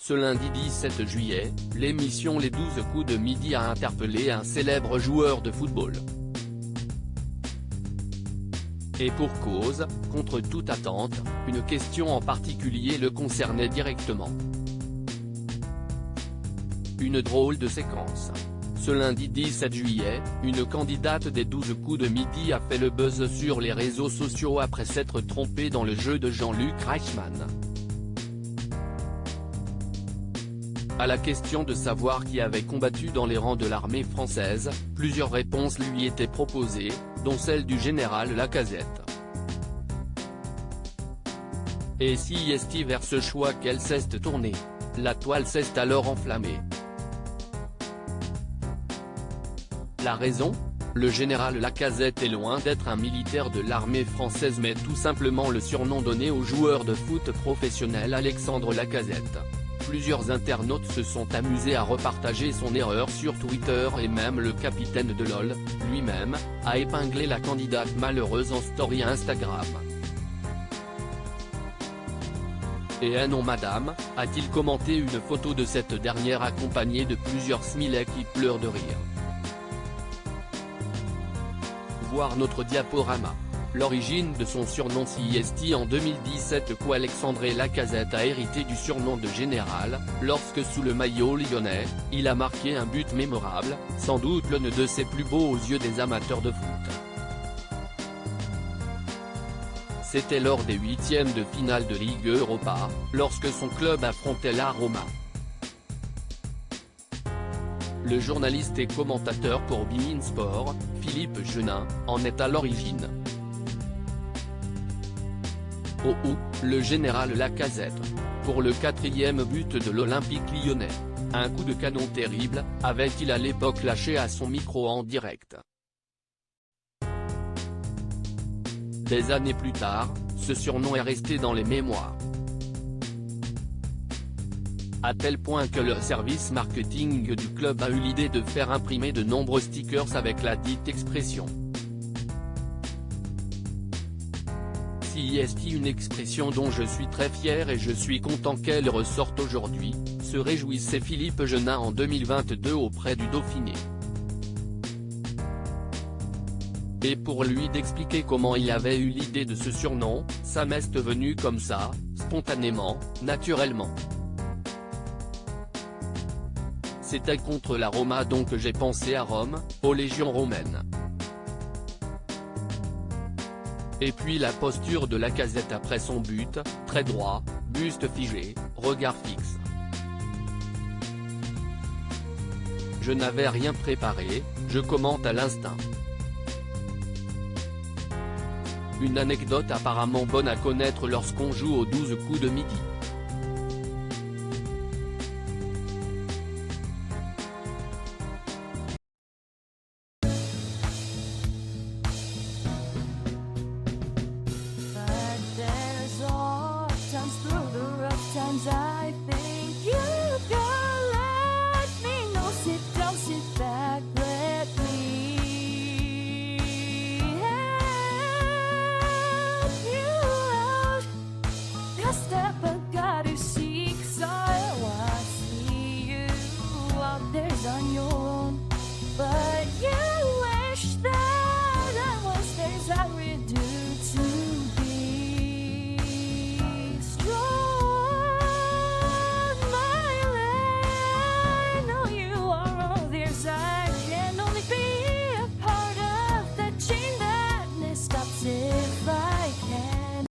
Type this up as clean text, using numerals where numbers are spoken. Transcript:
Ce lundi 17 juillet, l'émission Les 12 coups de midi a interpellé un célèbre joueur de football. Et pour cause, contre toute attente, une question en particulier le concernait directement. Une drôle de séquence. Ce lundi 17 juillet, une candidate des 12 coups de midi a fait le buzz sur les réseaux sociaux après s'être trompée dans le jeu de Jean-Luc Reichmann. À la question de savoir qui avait combattu dans les rangs de l'armée française, plusieurs réponses lui étaient proposées, dont celle du général Lacazette. Et si est vers ce choix qu'elle s'est tournée. La toile s'est alors enflammée. La raison ? Le général Lacazette est loin d'être un militaire de l'armée française mais tout simplement le surnom donné au joueur de foot professionnel Alexandre Lacazette. Plusieurs internautes se sont amusés à repartager son erreur sur Twitter et même le capitaine de LOL, lui-même, a épinglé la candidate malheureuse en story Instagram. Et un non madame, a-t-il commenté une photo de cette dernière accompagnée de plusieurs smiley qui pleurent de rire. Voir notre diaporama. L'origine de son surnom CST en 2017 Alexandre Lacazette a hérité du surnom de général, lorsque sous le maillot lyonnais, il a marqué un but mémorable, sans doute l'un de ses plus beaux aux yeux des amateurs de foot. C'était lors des huitièmes de finale de Ligue Europa, lorsque son club affrontait la Roma. Le journaliste et commentateur pour beIN Sport, Philippe Genin, en est à l'origine. Le général Lacazette, pour le 4e but de l'Olympique lyonnais. Un coup de canon terrible, avait-il à l'époque lâché à son micro en direct. Des années plus tard, ce surnom est resté dans les mémoires. À tel point que le service marketing du club a eu l'idée de faire imprimer de nombreux stickers avec la dite expression. CST, une expression dont je suis très fier et je suis content qu'elle ressorte aujourd'hui, se réjouissait Philippe Genin en 2022 auprès du Dauphiné. Et pour lui d'expliquer comment il avait eu l'idée de ce surnom, ça m'est venu comme ça, spontanément, naturellement. C'était contre la Roma donc j'ai pensé à Rome, aux légions romaines. Et puis la posture de Lacazette après son but, très droit, buste figé, regard fixe. Je n'avais rien préparé, je commente à l'instinct. Une anecdote apparemment bonne à connaître lorsqu'on joue aux 12 coups de midi.